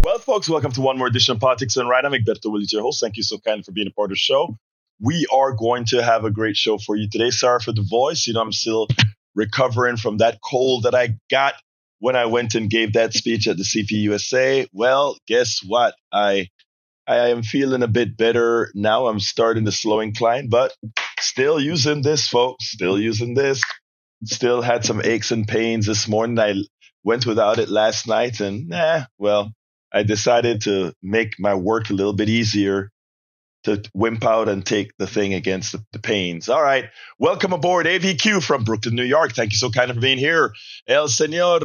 Well, folks, welcome to one more edition of Politics and Right. I'm Egberto, Willies, your host. Thank you so kindly for being a part of the show. We are going to have a great show for you today. Sorry for the voice. I'm still recovering from that cold that I got when I went and gave that speech at the CPUSA. Well, guess what? I am feeling a bit better now. I'm starting the slow incline, but still using this, folks. Still using this. Still had some aches and pains this morning. I went without it last night, and I decided to make my work a little bit easier to wimp out and take the thing against the pains. All right. Welcome aboard AVQ from Brooklyn, New York. Thank you so kind for being here. El Senor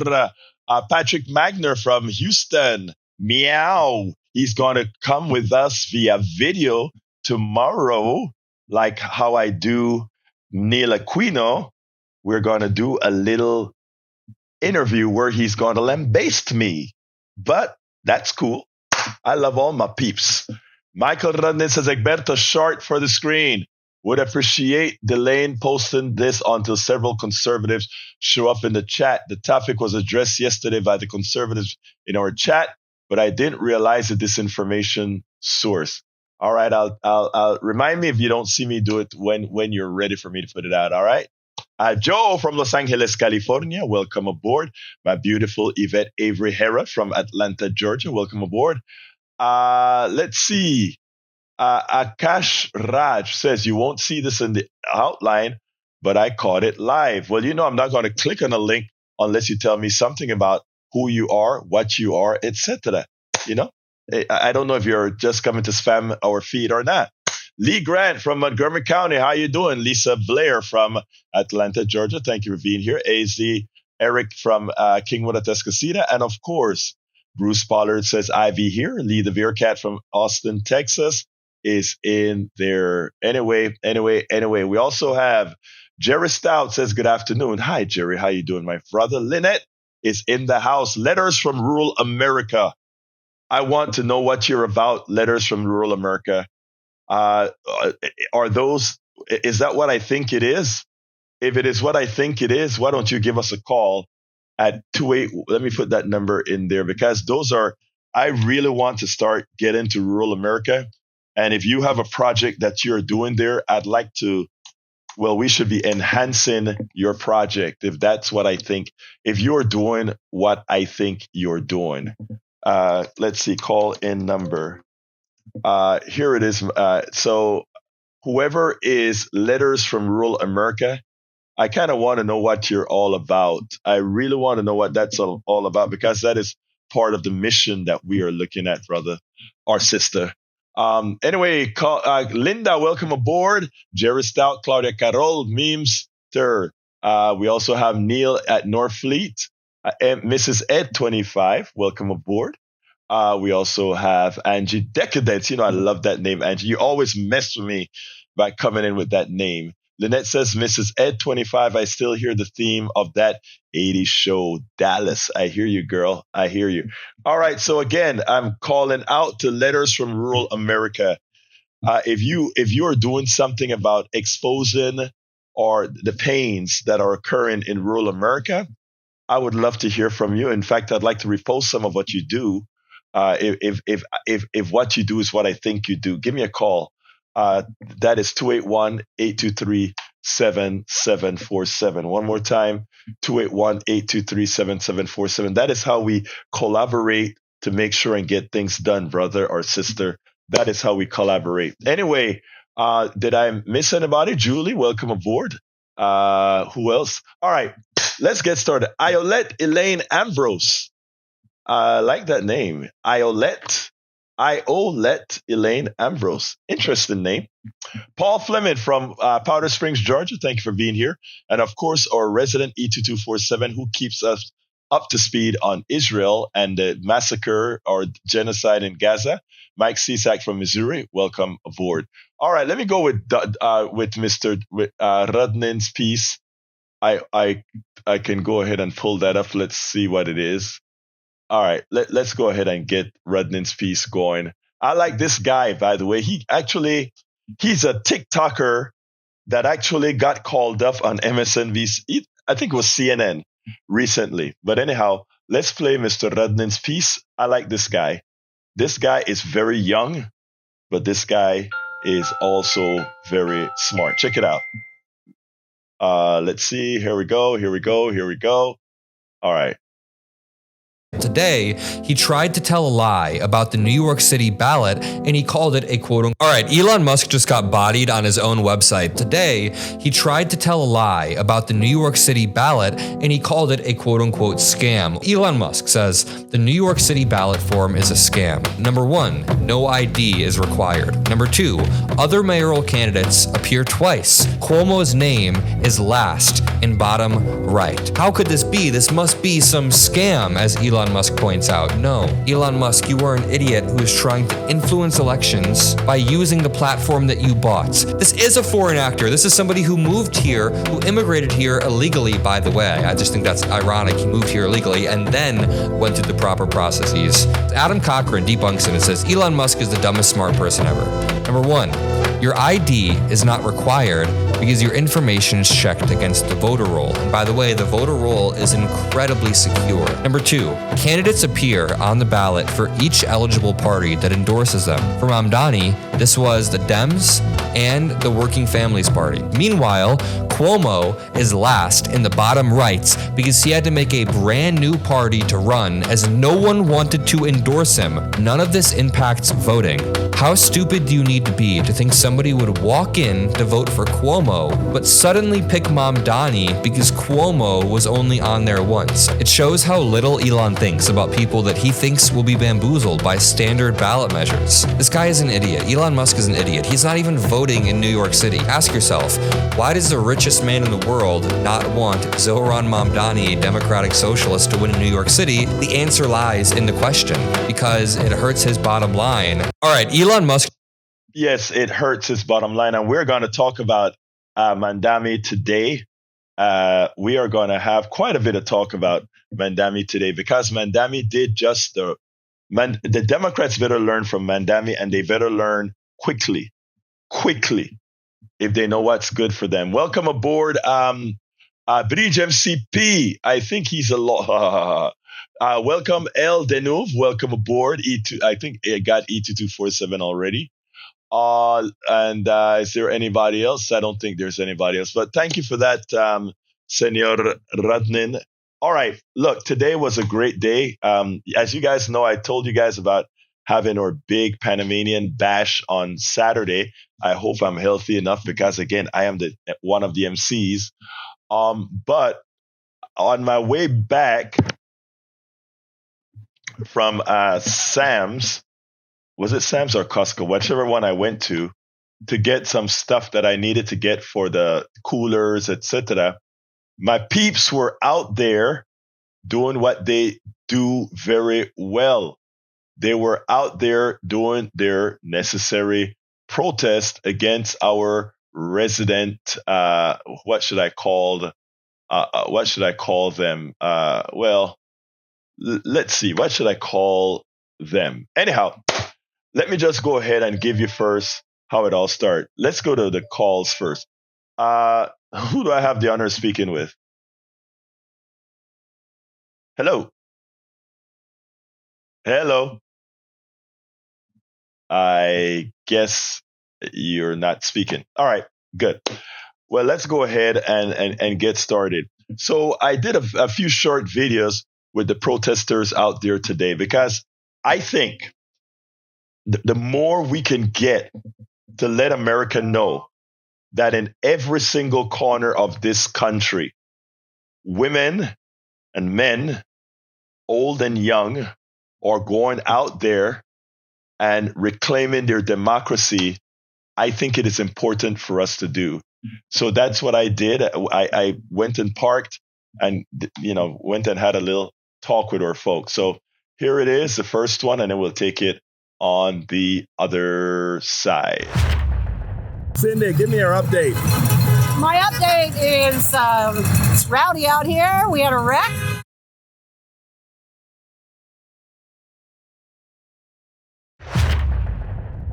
Patrick Magner from Houston. Meow. He's going to come with us via video tomorrow, like how I do Neil Aquino. We're going to do a little interview where he's going to lambaste me. But that's cool. I love all my peeps. Michael Rudnin says, Egberto, short for the screen. Would appreciate Delane posting this until several conservatives show up in the chat. The topic was addressed yesterday by the conservatives in our chat, but I didn't realize the disinformation source. All right, I'll remind me if you don't see me do it when you're ready for me to put it out. All right. Joe from Los Angeles, California, welcome aboard. My beautiful Yvette Avery Hera from Atlanta, Georgia, welcome aboard. Let's see. Akash Raj says, you won't see this in the outline, but I caught it live. Well, I'm not going to click on a link unless you tell me something about who you are, what you are, etc. I don't know if you're just coming to spam our feed or not. Lee Grant from Montgomery County. How you doing? Lisa Blair from Atlanta, Georgia. Thank you for being here. AZ Eric from Kingwood, Atascocita. And of course, Bruce Pollard says, Ivy here. Lee the Veercat from Austin, Texas is in there. Anyway. We also have Jerry Stout says, good afternoon. Hi, Jerry. How you doing, my brother? Lynette is in the house. Letters from Rural America. I want to know what you're about. Letters from Rural America. Is that what I think it is? If it is what I think it is, why don't you give us a call at 28? Let me put that number in there because I really want to start get into rural America. And if you have a project that you're doing there, I'd like to, we should be enhancing your project. If that's what I think, if you're doing what I think you're doing, let's see, call in number. Here it is. So whoever is Letters from Rural America, I kind of want to know what you're all about. I really want to know what that's all about because that is part of the mission that we are looking at, brother or sister. Anyway, Linda, welcome aboard. Jerry Stout, Claudia Carol, Memester. We also have Neil at Northfleet. Mrs. Ed 25, welcome aboard. We also have Angie Decadence. I love that name, Angie. You always mess with me by coming in with that name. Lynette says, Mrs. Ed 25, I still hear the theme of that 80s show, Dallas. I hear you, girl. I hear you. All right. So again, I'm calling out to Letters from Rural America. If you are doing something about exposing or the pains that are occurring in rural America, I would love to hear from you. In fact, I'd like to repost some of what you do. If what you do is what I think you do, give me a call. That is 281-823-7747. One more time, 281-823-7747. That is how we collaborate to make sure and get things done, brother or sister. That is how we collaborate. Anyway, did I miss anybody? Julie, welcome aboard. Who else? All right, let's get started. Iolette Elaine Ambrose. I like that name. Iolette Elaine Ambrose. Interesting name. Paul Fleming from Powder Springs, Georgia. Thank you for being here. And of course, our resident E2247 who keeps us up to speed on Israel and the massacre or genocide in Gaza. Mike Cisak from Missouri. Welcome aboard. All right, let me go with Mr. Rudnin's piece. I can go ahead and pull that up. Let's see what it is. All right, let's go ahead and get Rudnin's piece going. I like this guy, by the way. He's a TikToker that actually got called up on MSNBC. I think it was CNN recently. But anyhow, let's play Mr. Rudnin's piece. I like this guy. this guy is very young, but this guy is also very smart. Check it out. Let's see. Here we go. All right. Today, he tried to tell a lie about the New York City ballot, and he called it a quote-unquote. All right, Elon Musk just got bodied on his own website. Today, he tried to tell a lie about the New York City ballot, and he called it a quote-unquote scam. Elon Musk says the New York City ballot form is a scam. Number 1, no ID is required. Number 2, other mayoral candidates appear twice. Cuomo's name is last in bottom right. How could this be? This must be some scam, as Elon Musk points out. No, Elon Musk, you are an idiot who is trying to influence elections by using the platform that you bought. This is a foreign actor. This is somebody who moved here, who immigrated here illegally, by the way. I just think that's ironic. He moved here illegally and then went through the proper processes. Adam Cochran debunks it and says Elon Musk is the dumbest smart person ever. Number 1, your ID is not required because your information is checked against the voter roll. And by the way, the voter roll is incredibly secure. Number 2, candidates appear on the ballot for each eligible party that endorses them. For Mamdani, this was the Dems and the Working Families Party. Meanwhile, Cuomo is last in the bottom right because he had to make a brand new party to run as no one wanted to endorse him. None of this impacts voting. How stupid do you need to be to think somebody would walk in to vote for Cuomo, but suddenly pick Mamdani because Cuomo was only on there once? It shows how little Elon thinks about people that he thinks will be bamboozled by standard ballot measures. This guy is an idiot. Elon Musk is an idiot. He's not even voting in New York City. Ask yourself, why does the richest man in the world not want Zohran Mamdani, a democratic socialist, to win in New York City? The answer lies in the question, because it hurts his bottom line. All right, Elon Musk. Yes, it hurts his bottom line. And we're going to talk about Mamdani today. We are going to have quite a bit of talk about Mamdani today because Mamdani did just the Democrats better learn from Mamdani, and they better learn quickly, if they know what's good for them. Welcome aboard, Bridge MCP. I think he's a lot. Welcome, El Denouve. Welcome aboard. E2. I think it got E2247 already. And is there anybody else? I don't think there's anybody else. But thank you for that, Senor Radnin. All right. Look, today was a great day. As you guys know, I told you guys about having our big Panamanian bash on Saturday. I hope I'm healthy enough because, again, I am one of the MCs. But on my way back from Sam's, was it Sam's or Costco, whichever one I went to get some stuff that I needed to get for the coolers, etc. My peeps were out there doing what they do very well. They were out there doing their necessary protest against our resident, what should I call them? Let's see. What should I call them? Anyhow, let me just go ahead and give you first how it all started. Let's go to the calls first. Who do I have the honor of speaking with? Hello. I guess you're not speaking. All right, good. Well, let's go ahead and get started. So I did a few short videos with the protesters out there today because I think the more we can get to let America know that in every single corner of this country, women and men, old and young, are going out there and reclaiming their democracy, I think it is important for us to do. So that's what I did. I went and parked and, went and had a little talk with our folks. So here it is, the first one, and then we'll take it on the other side. Cindy, give me your update. My update is it's rowdy out here. We had a wreck.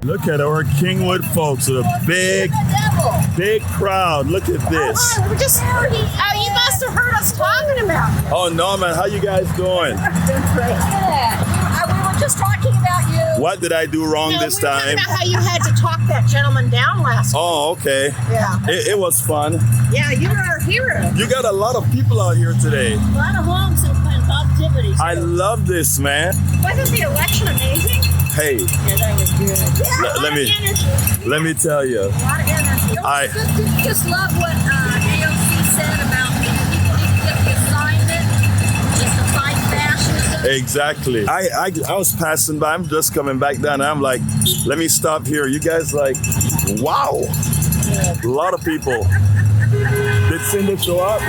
Look at our Kingwood folks with a big crowd. Look at this. We're just, you must have heard us talking about it. Oh, no, man. How you guys doing? Doing great. Yeah. We were just talking about you. What did I do wrong this time? About how you had to talk that gentleman down last week. Oh, okay. Yeah. It was fun. Yeah, you were our hero. You got a lot of people out here today. A lot of homes and activities. I love this, man. Wasn't the election amazing? Hey, Yeah, that was good. Yeah, let me tell you. A lot of energy. Just love what AOC said about people need to get the assignment just to fight fascism. Exactly. I was passing by. I'm just coming back down. I'm like, let me stop here. You guys like, wow. A lot of people. Did Cindy show up? I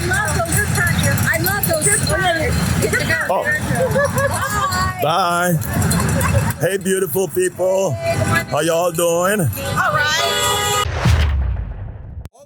love those. Oh. Bye. Hey, beautiful people. How y'all doing? All right.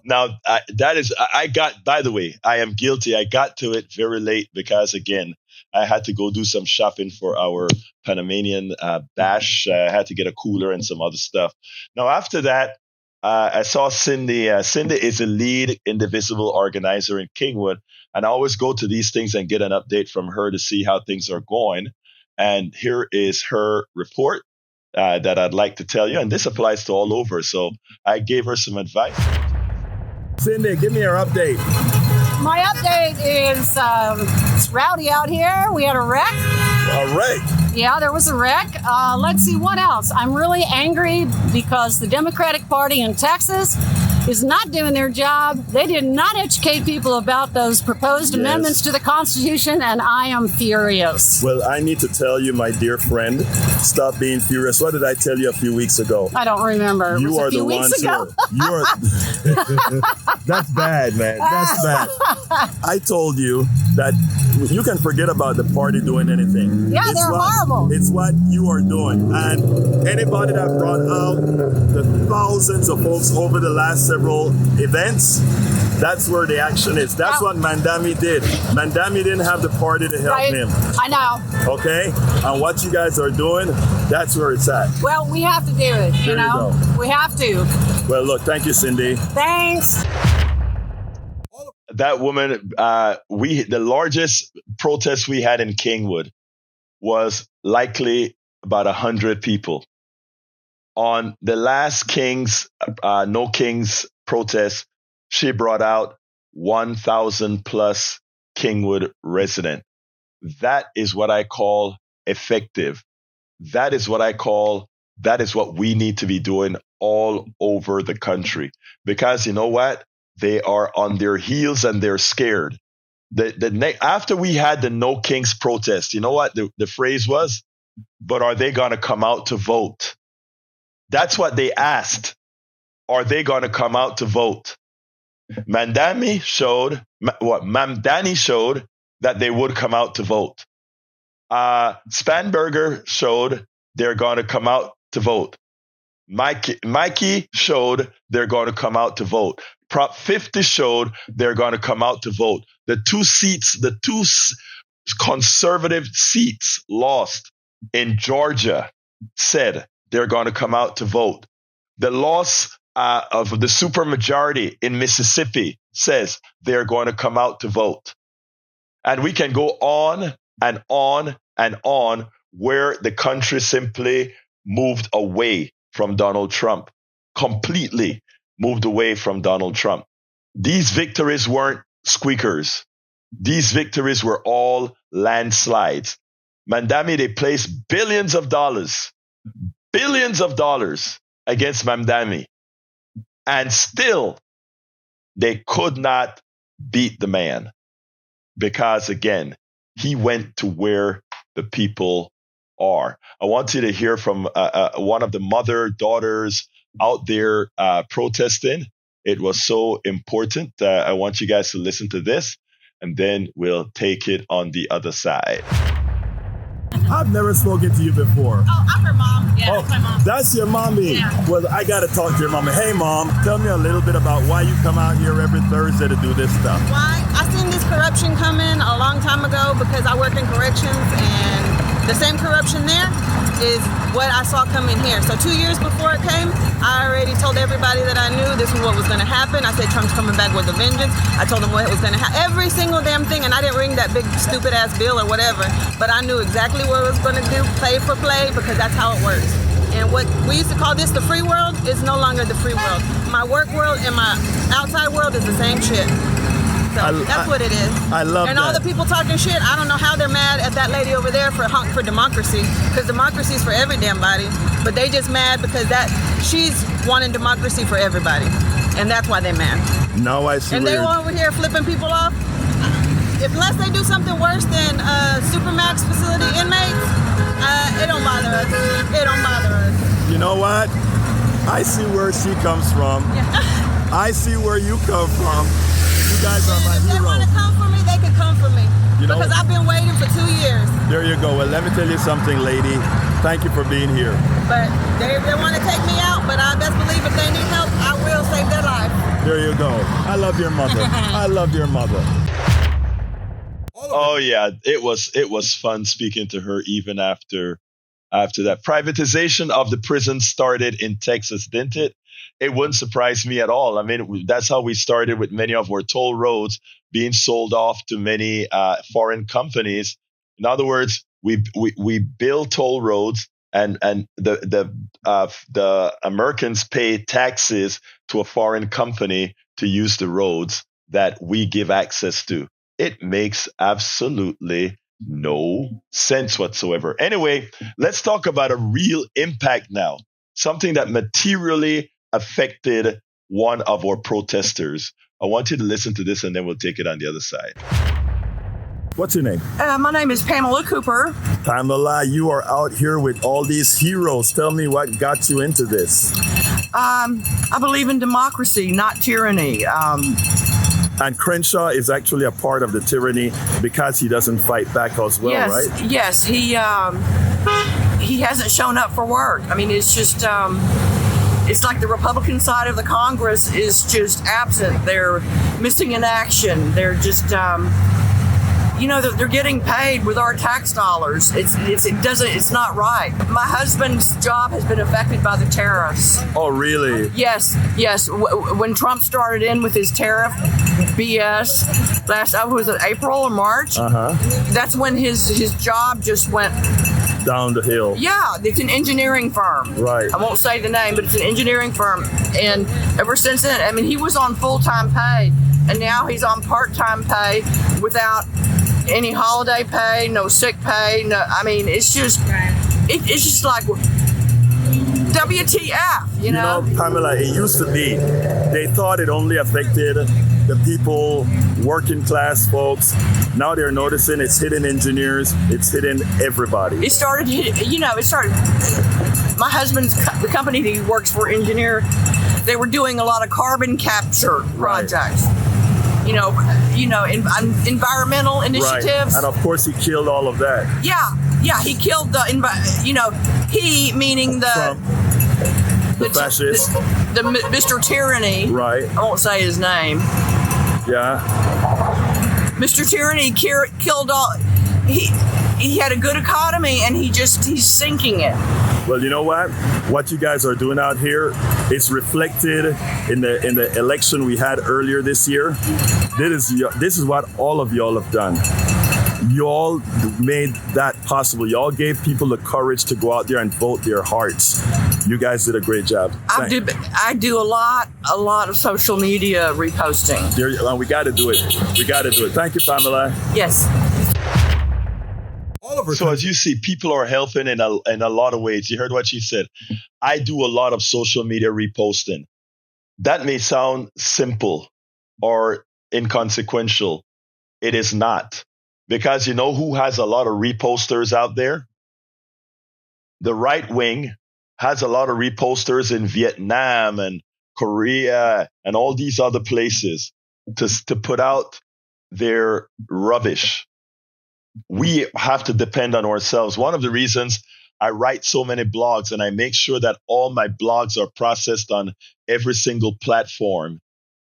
Now, by the way, I am guilty. I got to it very late because, again, I had to go do some shopping for our Panamanian bash. I had to get a cooler and some other stuff. Now, after that, I saw Cindy. Cindy is a lead Indivisible organizer in Kingwood. And I always go to these things and get an update from her to see how things are going. And here is her report that I'd like to tell you. And this applies to all over. So I gave her some advice. Cindy, give me your update. My update is it's rowdy out here. We had a wreck. A wreck? Yeah, there was a wreck. Let's see, what else? I'm really angry because the Democratic Party in Texas is not doing their job. They did not educate people about those proposed amendments to the Constitution, and I am furious. Well, I need to tell you, my dear friend, stop being furious. What did I tell you a few weeks ago? I don't remember. You are the ones That's bad, man. That's bad. I told you that you can forget about the party doing anything. Yeah, they're horrible. It's what you are doing. And anybody that brought out the thousands of folks over the last several events, that's where the action is. That's what Mamdani did. Mamdani didn't have the party to help him. I know. Okay? And what you guys are doing, that's where it's at. Well, we have to do it, you know? We have to. Well, look, thank you, Cindy. Thanks. That woman, the largest protest we had in Kingwood was likely about 100 people. On the last No Kings protest, she brought out 1,000 plus Kingwood residents. That is what I call effective. That is what we need to be doing all over the country. Because you know what? They are on their heels and they're scared. After we had the No Kings protest, you know what the phrase was? But are they going to come out to vote? That's what they asked. Are they going to come out to vote? Mamdani showed that they would come out to vote. Spanberger showed they're going to come out to vote. Mikey showed they're going to come out to vote. Prop 50 showed they're going to come out to vote. The two conservative seats lost in Georgia said they're going to come out to vote. The loss of the supermajority in Mississippi says they're going to come out to vote. And we can go on and on and on where the country simply moved away from Donald Trump, completely moved away from Donald Trump. These victories weren't squeakers. These victories were all landslides. Mamdani, they placed billions of dollars against Mamdani. And still, they could not beat the man. Because again, he went to where the people are. I want you to hear from one of the mother-daughters out there protesting. It was so important. I want you guys to listen to this, and then we'll take it on the other side. I've never spoken to you before. Oh, I'm her mom. Yeah, that's my mom. That's your mommy. Yeah. Well, I got to talk to your mommy. Hey, Mom, tell me a little bit about why you come out here every Thursday to do this stuff. Why? I seen this corruption coming a long time ago because I work in corrections, and the same corruption there is what I saw coming here. So 2 years before it came, I already told everybody that I knew this was what was going to happen. I said Trump's coming back with a vengeance. I told them what was going to happen. Every single damn thing. And I didn't ring that big stupid ass bill or whatever. But I knew exactly what it was going to do, play for play, because that's how it works. And what we used to call this the free world is no longer the free world. My work world and my outside world is the same shit. So that's what it is. I love and that. all the people talking shit, I don't know how they're mad at that lady over there for democracy, because democracy is for every damn body. But they just mad because she's wanting democracy for everybody, and that's why they're mad. Now I see. And they over here flipping people off. Unless they do something worse than Supermax facility inmates, it don't bother us. It don't bother us. You know what? I see where she comes from. I see where you come from. You guys are my If they want heroes. to come for me, they can come for me. You know- because I've been waiting for 2 years. There you go. Well, let me tell you something, lady. Thank you for being here. But they want to take me out, but I best believe if they need help, I will save their life. There you go. I love your mother. I love your mother. Oh yeah, it was fun speaking to her even after that. Privatization of the prison started in Texas, didn't it? It wouldn't surprise me at all. I mean, that's how we started with many of our toll roads being sold off to many foreign companies. In other words, we build toll roads, and the Americans pay taxes to a foreign company to use the roads that we give access to. It makes absolutely no sense whatsoever. Anyway, let's talk about a real impact now. Something that materially affected one of our protesters. I want you to listen to this and then we'll take it on the other side. What's your name? My name is Pamela Cooper. Pamela, you are out here with all these heroes. Tell me what got you into this. I believe in democracy, not tyranny. And Crenshaw is actually a part of the tyranny because he doesn't fight back as well, yes, right? Yes, he hasn't shown up for work. I mean, it's just it's like the Republican side of the Congress is just absent. They're missing in action. They're just they're getting paid with our tax dollars. It's not right. My husband's job has been affected by the tariffs. Oh, really? Yes. When Trump started in with his tariff BS was it April or March? That's when his job just went down the hill. Yeah, it's an engineering firm. Right. I won't say the name, but it's an engineering firm. And ever since then, I mean, he was on full-time pay, and now he's on part-time pay without any holiday pay, no sick pay. No, I mean, it's just, it's just like WTF, you know? Pamela, it used to be, they thought it only affected the people, working class folks. Now they're noticing it's hitting engineers, it's hitting everybody. It started, my the company that he works for, engineer, they were doing a lot of carbon capture projects. Environmental initiatives. Right. And of course he killed all of that. Yeah, he killed he meaning the fascist. The Mr. Tyranny. Right. I won't say his name. Yeah. Mr. Tyranny killed all, he had a good economy and he's sinking it. Well, you know what? What you guys are doing out here, it's reflected in the election we had earlier this year. This is what all of y'all have done. Y'all made that possible. Y'all gave people the courage to go out there and vote their hearts. You guys did a great job. I do a lot of social media reposting. We got to do it. Thank you, Pamela. Yes. So as you see, people are helping in a lot of ways. You heard what she said. I do a lot of social media reposting. That may sound simple or inconsequential. It is not. Because you know who has a lot of reposters out there? The right wing has a lot of reposters in Vietnam and Korea and all these other places to put out their rubbish. We have to depend on ourselves. One of the reasons I write so many blogs and I make sure that all my blogs are processed on every single platform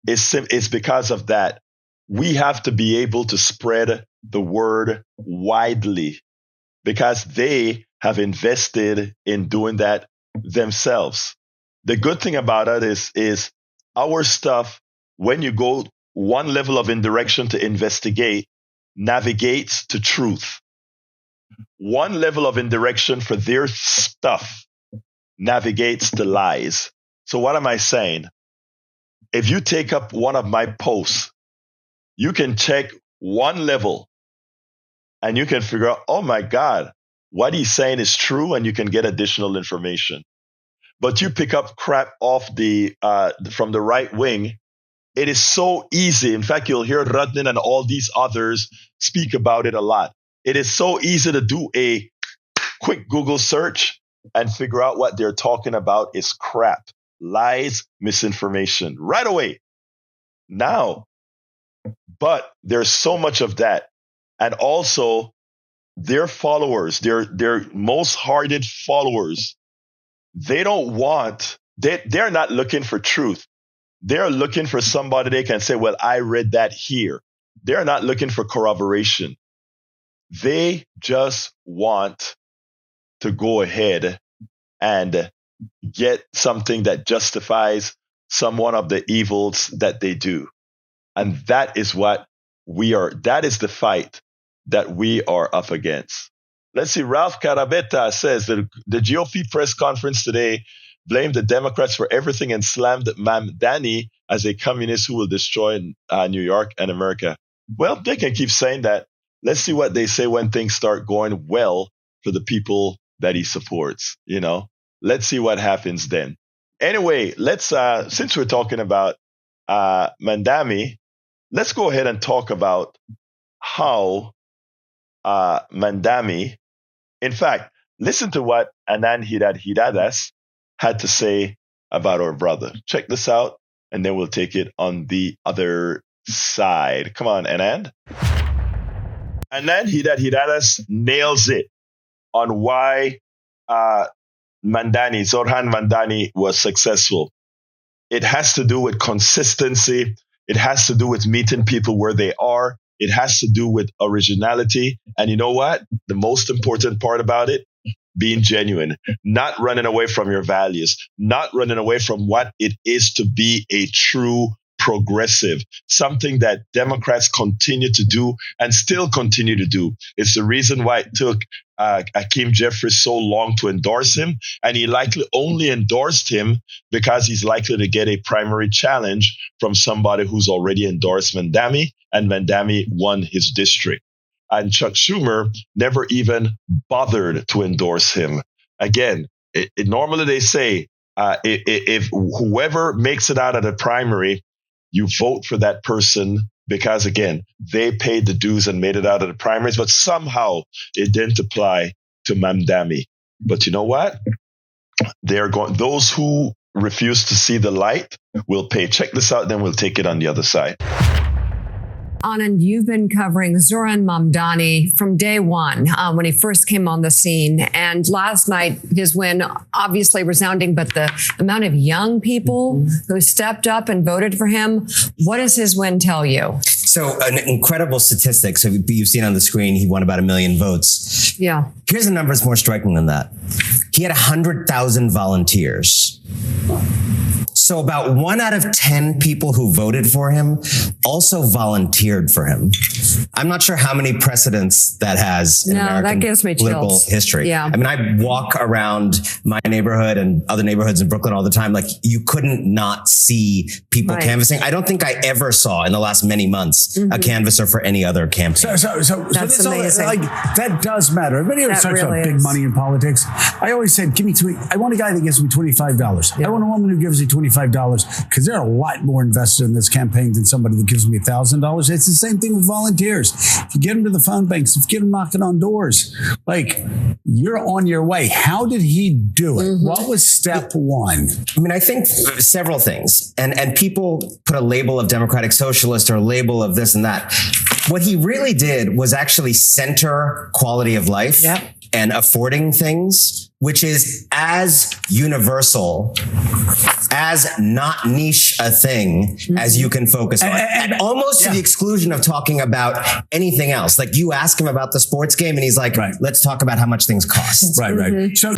is because of that. We have to be able to spread the word widely. because they have invested in doing that themselves. The good thing about it is our stuff, when you go one level of indirection to investigate, navigates to truth. One level of indirection for their stuff navigates to lies. So what am I saying? If you take up one of my posts, you can check one level and you can figure out, oh my God, what he's saying is true, and you can get additional information. But you pick up crap off from the right wing, it is so easy. In fact, you'll hear Rudnin and all these others speak about it a lot. It is so easy to do a quick Google search and figure out what they're talking about is crap, lies, misinformation right away. Now, but there's so much of that. And also their followers, their most hearted followers, they're not looking for truth. They're looking for somebody they can say, well, I read that here. They're not looking for corroboration. They just want to go ahead and get something that justifies some one of the evils that they do. And that is what that is the fight that we are up against. Let's see, Ralph Carabetta says that the GOP press conference today blamed the Democrats for everything and slammed Mamdani as a communist who will destroy New York and America. Well, they can keep saying that. Let's see what they say when things start going well for the people that he supports. Let's see what happens then. Anyway, let's since we're talking about Mamdani, let's go ahead and talk about how Mamdani, in fact, listen to what Anand Hidadas had to say about our brother. Check this out, and then we'll take it on the other side. Come on, Anand. Anand Hidadas nails it on why Zoran Mamdani was successful. It has to do with consistency. It has to do with meeting people where they are. It has to do with originality. And you know what? The most important part about it, being genuine, not running away from your values, not running away from what it is to be a true progressive, something that Democrats continue to do and still continue to do. It's the reason why it took Hakeem Jeffries so long to endorse him, and he likely only endorsed him because he's likely to get a primary challenge from somebody who's already endorsed Mamdani, and Mamdani won his district. And Chuck Schumer never even bothered to endorse him. Again, normally they say if whoever makes it out of the primary, you vote for that person because, again, they paid the dues and made it out of the primaries, but somehow it didn't apply to Mamdani. But you know what? Those who refuse to see the light will pay. Check this out, then we'll take it on the other side. Anand, you've been covering Zoran Mamdani from day one when he first came on the scene. And last night, his win, obviously resounding, but the amount of young people who stepped up and voted for him, what does his win tell you? So an incredible statistic. So you've seen on the screen, he won about 1 million votes. Yeah. Here's a number that's more striking than that. He had 100,000 volunteers. So about 1 out of 10 people who voted for him also volunteered for him. I'm not sure how many precedents that has in American that gives me political chills. history. Yeah. I mean, I walk around my neighborhood and other neighborhoods in Brooklyn all the time. Like, you couldn't not see people canvassing. I don't think I ever saw in the last many months a canvasser for any other campaign. So That's amazing. That does matter. Everybody always talks about big money in politics. I always said, I want a guy that gives me $25. Yeah. I want a woman who gives me $25 because they're a lot more invested in this campaign than somebody that gives me $1,000. It's the same thing with volunteers. If you get them to the phone banks, if you get them knocking on doors, like, you're on your way. How did he do it? What was step one? I mean, I think several things. And people put a label of democratic socialist or a label of this and that. What he really did was actually center quality of life and affording things which is as universal, as not niche a thing as you can focus on. And almost to the exclusion of talking about anything else. Like you ask him about the sports game and he's like, let's talk about how much things cost. Right. So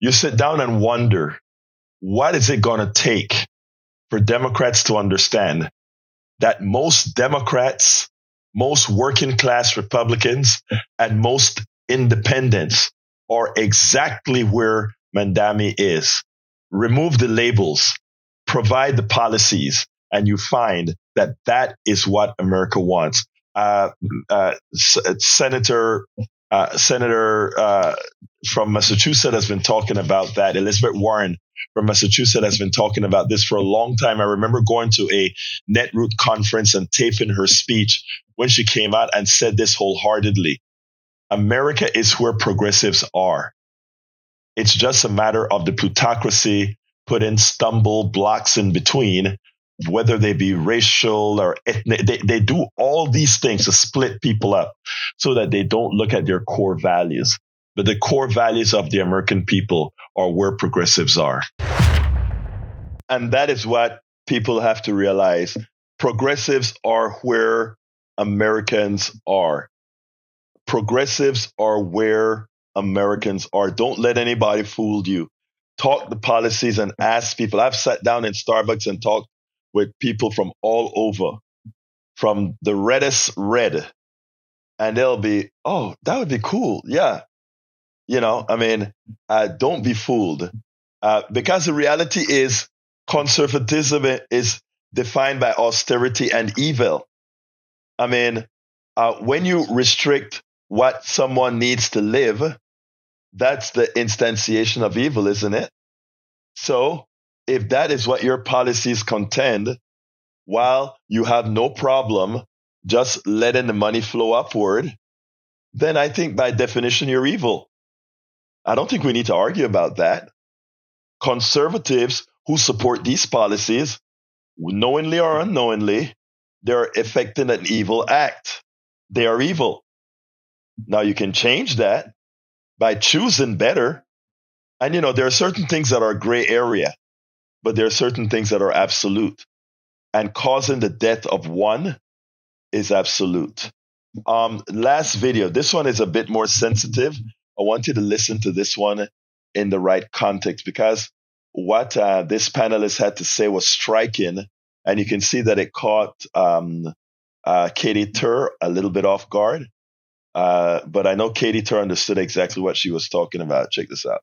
you sit down and wonder, what is it going to take for Democrats to understand that most Democrats, most working class Republicans, and most independents are exactly where Mamdani is. Remove the labels, provide the policies, and you find that that is what America wants. Senator from Massachusetts has been talking about that. Elizabeth Warren from Massachusetts has been talking about this for a long time. I remember going to a Netroot conference and taping her speech when she came out and said this wholeheartedly. America is where progressives are. It's just a matter of the plutocracy putting stumble blocks in between, whether they be racial or ethnic. They do all these things to split people up so that they don't look at their core values. But the core values of the American people are where progressives are. And that is what people have to realize. Progressives are where Americans are. Progressives are where Americans are. Don't let anybody fool you. Talk the policies and ask people. I've sat down in Starbucks and talked with people from all over, from the reddest red. And they'll be, oh, that would be cool. Yeah. Don't be fooled. Because the reality is conservatism is defined by austerity and evil. When you restrict what someone needs to live, that's the instantiation of evil, isn't it? So if that is what your policies contend, while you have no problem just letting the money flow upward, then I think by definition you're evil. I don't think we need to argue about that. Conservatives who support these policies, knowingly or unknowingly, they're effecting an evil act. They are evil. Now you can change that by choosing better. And there are certain things that are gray area, but there are certain things that are absolute. And causing the death of one is absolute. Last video, this one is a bit more sensitive. I want you to listen to this one in the right context, because what this panelist had to say was striking, and you can see that it caught Katie Tur a little bit off guard. But I know Katie Tur understood exactly what she was talking about. Check this out.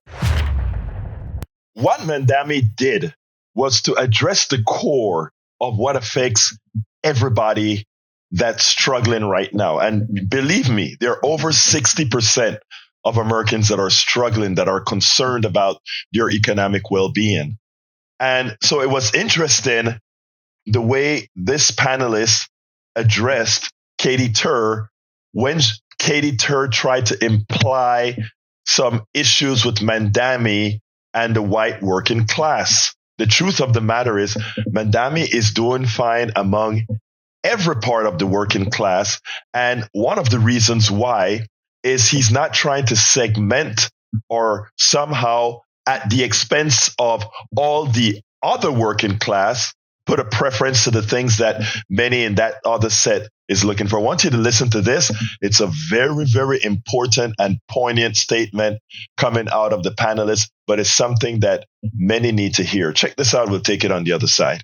What Mamdani did was to address the core of what affects everybody that's struggling right now. And believe me, there are over 60% of Americans that are struggling, that are concerned about their economic well-being. And so it was interesting the way this panelist addressed Katie Tur when Katie Tur tried to imply some issues with Mamdani and the white working class. The truth of the matter is Mamdani is doing fine among every part of the working class. And one of the reasons why is he's not trying to segment or somehow at the expense of all the other working class put a preference to the things that many in that other set is looking for. I want you to listen to this. It's a very, very important and poignant statement coming out of the panelists, but it's something that many need to hear. Check this out. We'll take it on the other side.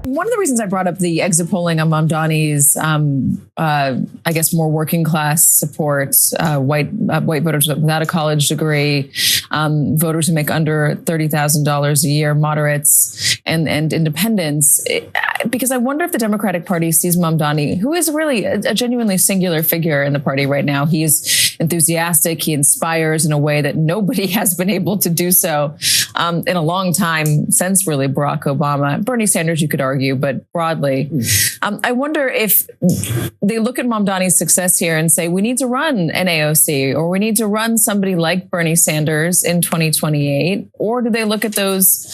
One of the reasons I brought up the exit polling on Mamdani's, I guess, more working class support, white voters without a college degree, voters who make under $30,000 a year, moderates, and independents, because I wonder if the Democratic Party sees Mamdani, who is really a genuinely singular figure in the party right now. He is enthusiastic. He inspires in a way that nobody has been able to do so. in a long time since really Barack Obama. Bernie Sanders, you could argue, but broadly. I wonder if they look at Mamdani's success here and say, we need to run an AOC, or we need to run somebody like Bernie Sanders in 2028, or do they look at those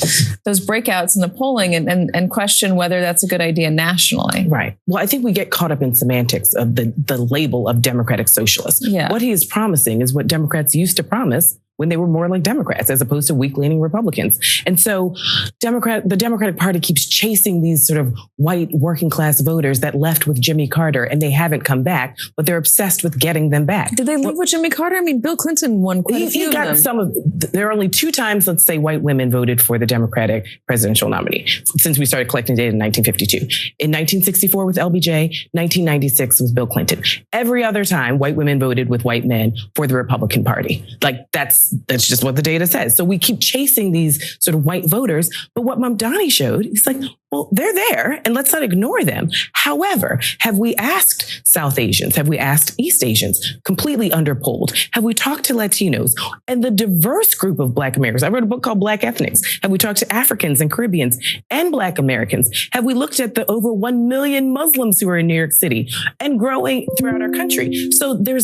breakouts in the polling and question whether that's a good idea nationally? Right. Well, I think we get caught up in semantics of the label of Democratic Socialist. Yeah. What he is promising is what Democrats used to promise when they were more like Democrats as opposed to weak-leaning Republicans. And so the Democratic Party keeps chasing these sort of white working class voters that left with Jimmy Carter, and they haven't come back, but they're obsessed with getting them back. Did they leave with Jimmy Carter? I mean, Bill Clinton won quite a few of them. There are only 2 times, let's say, white women voted for the Democratic presidential nominee since we started collecting data in 1952. In 1964 with LBJ, 1996 was Bill Clinton. Every other time, white women voted with white men for the Republican Party. Like, that's just what the data says. So we keep chasing these sort of white voters. But what Mamdani showed, he's like, well, they're there and let's not ignore them. However, have we asked South Asians? Have we asked East Asians? Completely underpolled. Have we talked to Latinos and the diverse group of Black Americans? I wrote a book called Black Ethnics. Have we talked to Africans and Caribbeans and Black Americans? Have we looked at the over 1 million Muslims who are in New York City and growing throughout our country? So there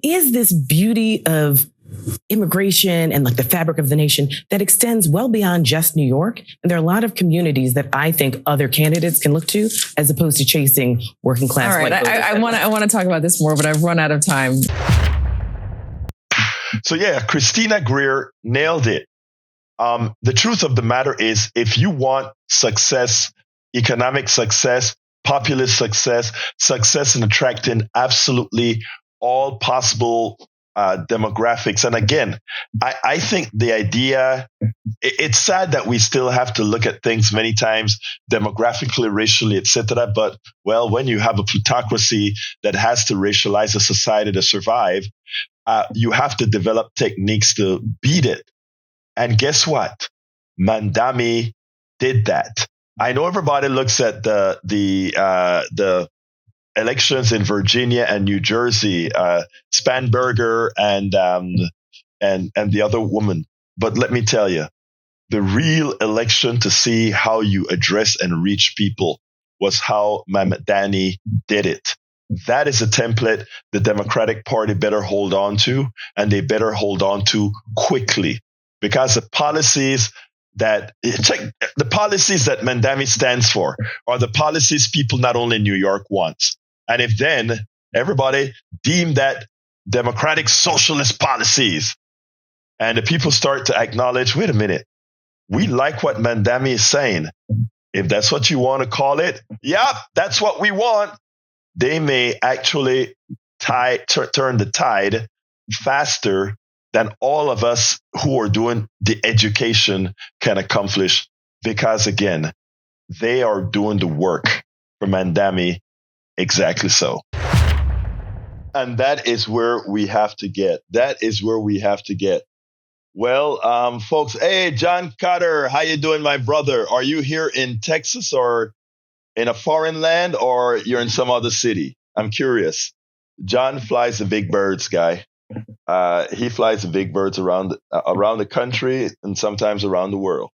is this beauty of immigration and like the fabric of the nation that extends well beyond just New York. And there are a lot of communities that I think other candidates can look to as opposed to chasing working class. All right. I want to talk about this more, but I've run out of time. So yeah, Christina Greer nailed it. The truth of the matter is, if you want success, economic success, populist success, success in attracting absolutely all possible demographics. And again, I think the idea, it's sad that we still have to look at things many times demographically, racially, etc. But, well, when you have a plutocracy that has to racialize a society to survive, you have to develop techniques to beat it. And guess what? Mamdani did that. I know everybody looks at the elections in Virginia and New Jersey, Spanberger and the other woman. But let me tell you, the real election to see how you address and reach people was how Mamdani did it. That is a template the Democratic Party better hold on to, and they better hold on to quickly, because the policies that Mamdani stands for are the policies people not only in New York want. And if then everybody deem that democratic socialist policies, and the people start to acknowledge, wait a minute, we like what Mamdani is saying. If that's what you want to call it, yeah, that's what we want. They may actually turn the tide faster than all of us who are doing the education can accomplish, because again, they are doing the work for Mamdani. Exactly so. And that is where we have to get. Well, folks, hey, John Carter, how you doing, my brother? Are you here in Texas or in a foreign land, or you're in some other city? I'm curious. John flies the big birds, guy. He flies the big birds around the country and sometimes around the world.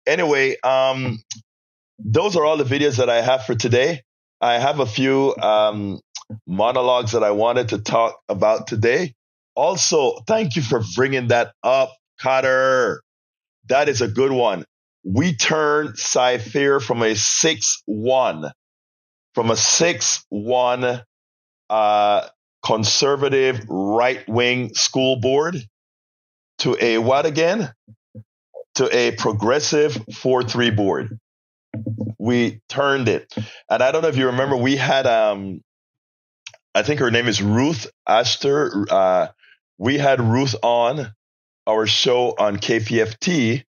Anyway, those are all the videos that I have for today. I have a few monologues that I wanted to talk about today. Also, thank you for bringing that up, Carter. That is a good one. We turned Cy-Fair from a 6-1 conservative right-wing school board to a what again? To a progressive 4-3 board. We turned it. And I don't know if you remember, we had, I think her name is Ruth Ashter. We had Ruth on our show on KPFT,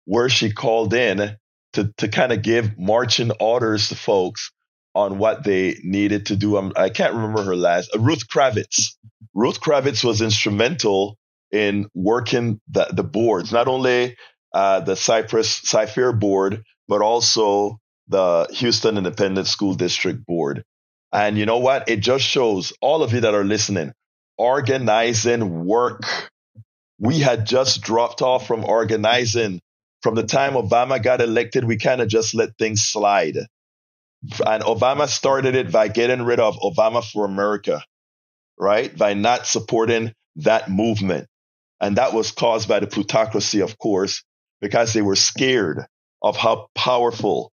where she called in to kind of give marching orders to folks on what they needed to do. I can't remember her last. Ruth Kravitz. Ruth Kravitz was instrumental in working the boards, not only the Cy-Fair board, but also the Houston Independent School District Board. And you know what? It just shows all of you that are listening, organizing work. We had just dropped off from organizing. From the time Obama got elected, we kind of just let things slide. And Obama started it by getting rid of Obama for America, right? By not supporting that movement. And that was caused by the plutocracy, of course, because they were scared of how powerful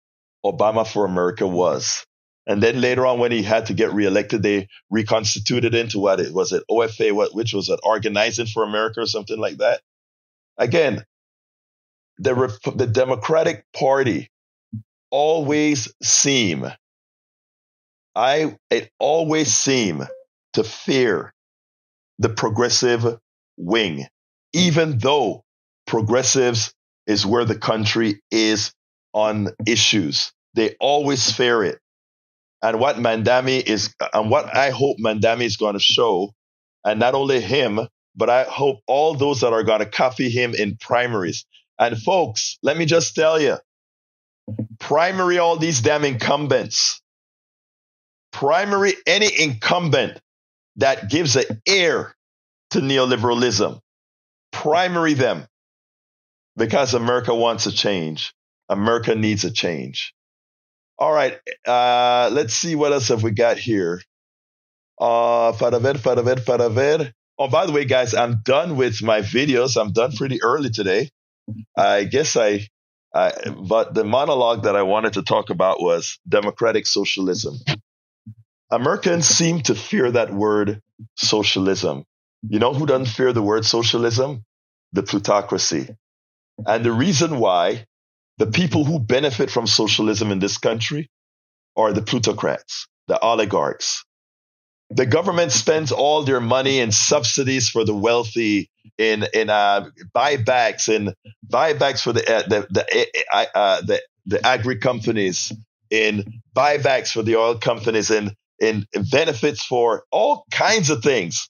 Obama for America was. And then later on, when he had to get reelected, they reconstituted into what it was, OFA, which was it, Organizing for America or something like that. Again, the Democratic Party always seem to fear the progressive wing, even though progressives is where the country is on issues. They always fear it. And what I hope Mamdani is going to show, and not only him, but I hope all those that are going to copy him in primaries. And folks, let me just tell you, primary all these damn incumbents, primary any incumbent that gives an ear to neoliberalism, primary them, because America wants a change. America needs a change. All right, let's see what else have we got here. Para ver. Oh, by the way, guys, I'm done with my videos. I'm done pretty early today. I guess but the monologue that I wanted to talk about was democratic socialism. Americans seem to fear that word socialism. You know who doesn't fear the word socialism? The plutocracy. And the reason why the people who benefit from socialism in this country are the plutocrats, the oligarchs. The government spends all their money in subsidies for the wealthy, in buybacks for the agri companies, in buybacks for the oil companies, in benefits for all kinds of things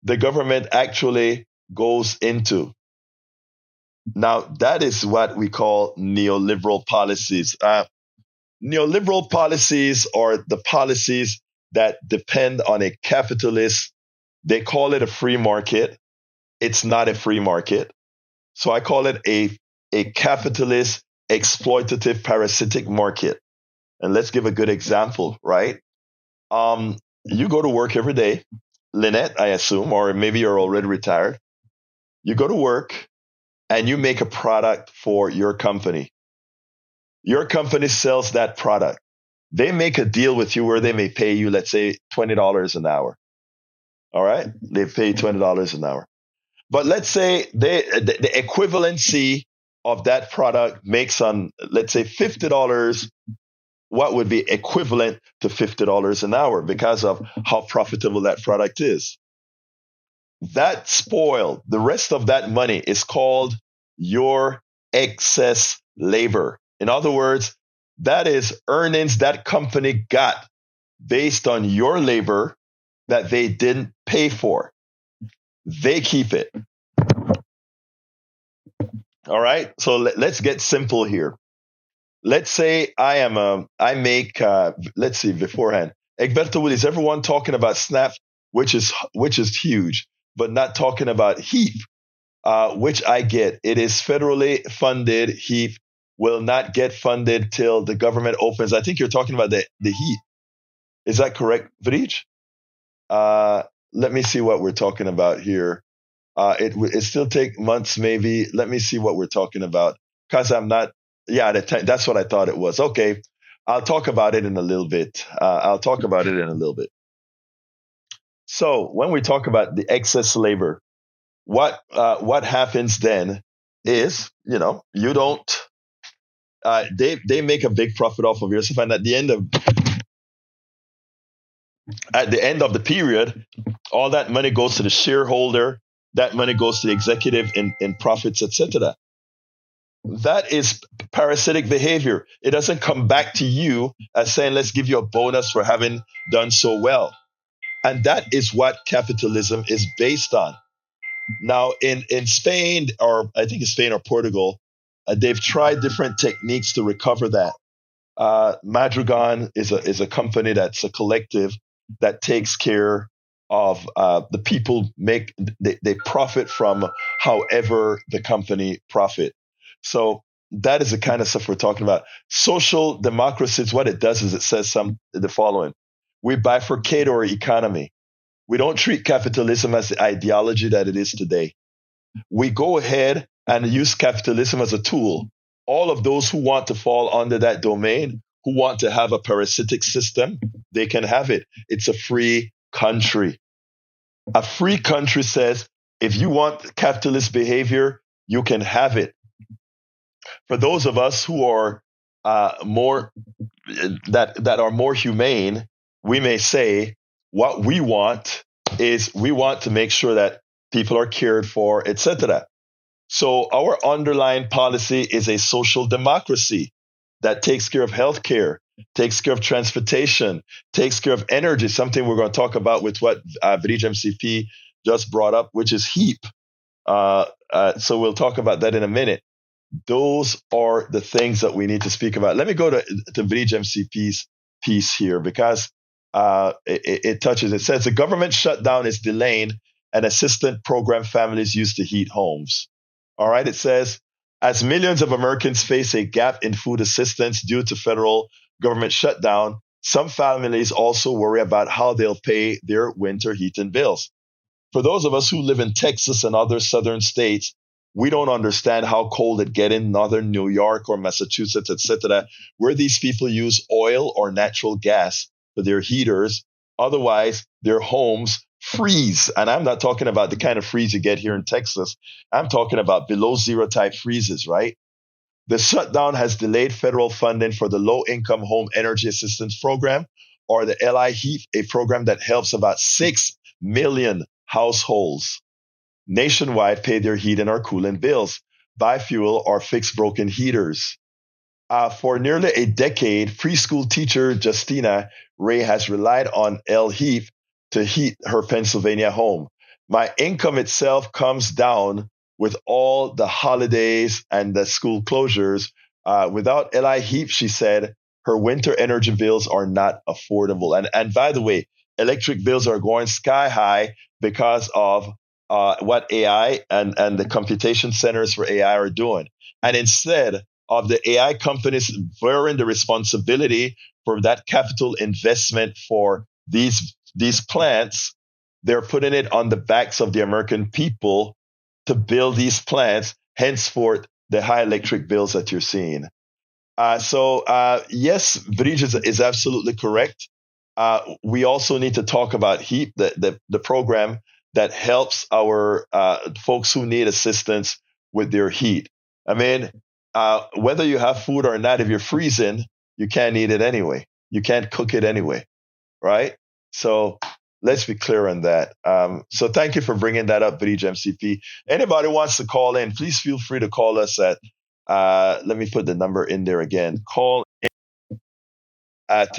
the government actually goes into. Now, that is what we call neoliberal policies. Neoliberal policies are the policies that depend on a capitalist. They call it a free market. It's not a free market. So I call it a capitalist, exploitative, parasitic market. And let's give a good example, right? You go to work every day, Lynette, I assume, or maybe you're already retired. You go to work and you make a product for your company. Your company sells that product. They make a deal with you where they may pay you, let's say, $20 an hour. All right? They pay $20 an hour. But let's say the equivalency of that product makes on, let's say, $50, what would be equivalent to $50 an hour because of how profitable that product is. That spoiled, the rest of that money is called your excess labor. In other words, that is earnings that company got based on your labor that they didn't pay for. They keep it. All right. So let's get simple here. Let's say I make, let's see beforehand. Egberto, is everyone talking about SNAP, which is huge, but not talking about HEAP, which I get. It is federally funded. HEAP will not get funded till the government opens. I think you're talking about the HEAP. Is that correct, Vrij? Let me see what we're talking about here. It still take months, maybe. Let me see what we're talking about. Because I'm not, that's what I thought it was. Okay, I'll talk about it in a little bit. So when we talk about the excess labor, what happens then is, you don't, they make a big profit off of yourself. And at the end of the period, all that money goes to the shareholder. That money goes to the executive in profits, etc. That is parasitic behavior. It doesn't come back to you as saying, let's give you a bonus for having done so well. And that is what capitalism is based on. Now, in Spain, or I think it's Spain or Portugal, they've tried different techniques to recover that. Madrigon is a company that's a collective that takes care of the people they profit from however the company profit. So that is the kind of stuff we're talking about. Social democracy, what it does is it says the following. We bifurcate our economy. We don't treat capitalism as the ideology that it is today. We go ahead and use capitalism as a tool. All of those who want to fall under that domain, who want to have a parasitic system, they can have it. It's a free country. A free country says, if you want capitalist behavior, you can have it. For those of us who are more humane, we may say what we want is we want to make sure that people are cared for, etc. So our underlying policy is a social democracy that takes care of healthcare, takes care of transportation, takes care of energy, something we're going to talk about with what Bridge MCP just brought up, which is HEAP. So we'll talk about that in a minute. Those are the things that we need to speak about. Let me go to Bridge MCP's piece here because it touches. It says the government shutdown is delaying an assistance program families use to heat homes. All right. It says, as millions of Americans face a gap in food assistance due to federal government shutdown, some families also worry about how they'll pay their winter heating bills. For those of us who live in Texas and other southern states, we don't understand how cold it gets in northern New York or Massachusetts, etc., where these people use oil or natural gas for their heaters. Otherwise, their homes freeze. And I'm not talking about the kind of freeze you get here in Texas. I'm talking about below zero type freezes, right? The shutdown has delayed federal funding for the Low Income Home Energy Assistance Program, or the LIHEAP, a program that helps about 6 million households nationwide pay their heating or cooling bills, buy fuel, or fix broken heaters. For nearly a decade, preschool teacher Justina Ray has relied on LHEAP to heat her Pennsylvania home. My income itself comes down with all the holidays and the school closures. Without LIHEAP, she said, her winter energy bills are not affordable. And by the way, electric bills are going sky high because of what AI and the computation centers for AI are doing. And instead of the AI companies bearing the responsibility for that capital investment for these plants, they're putting it on the backs of the American people to build these plants, henceforth the high electric bills that you're seeing. Yes, Bridge is absolutely correct. We also need to talk about HEAP, the program that helps our folks who need assistance with their heat. I mean, whether you have food or not, if you're freezing, you can't eat it anyway. You can't cook it anyway, right? So let's be clear on that. So thank you for bringing that up, Bridge MCP. Anybody wants to call in, please feel free to call us at, let me put the number in there again. Call in at,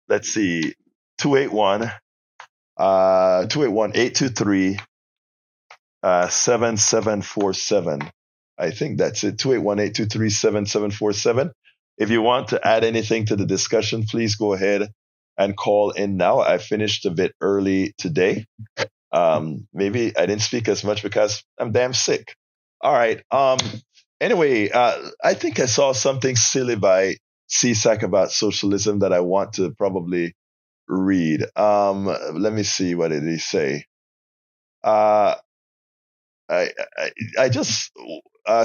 let's see, 281-823-7747. I think that's it, 281-823-7747. If you want to add anything to the discussion, please go ahead and call in now. I finished a bit early today. Maybe I didn't speak as much because I'm damn sick. All right. Anyway, I think I saw something silly by CSAC about socialism that I want to probably read. Let me see, what did he say?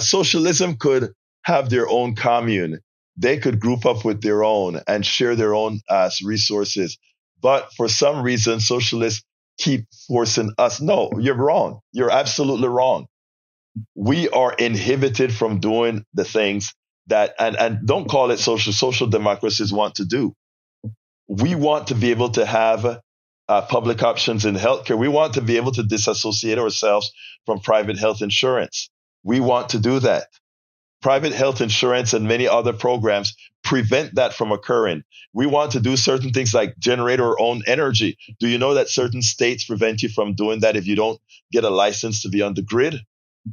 Socialism could have their own commune. They could group up with their own and share their own resources. But for some reason, socialists keep forcing us. No, you're wrong. You're absolutely wrong. We are inhibited from doing the things that, and don't call it social democracies want to do. We want to be able to have public options in healthcare. We want to be able to disassociate ourselves from private health insurance. We want to do that. Private health insurance and many other programs prevent that from occurring. We want to do certain things like generate our own energy. Do you know that certain states prevent you from doing that if you don't get a license to be on the grid?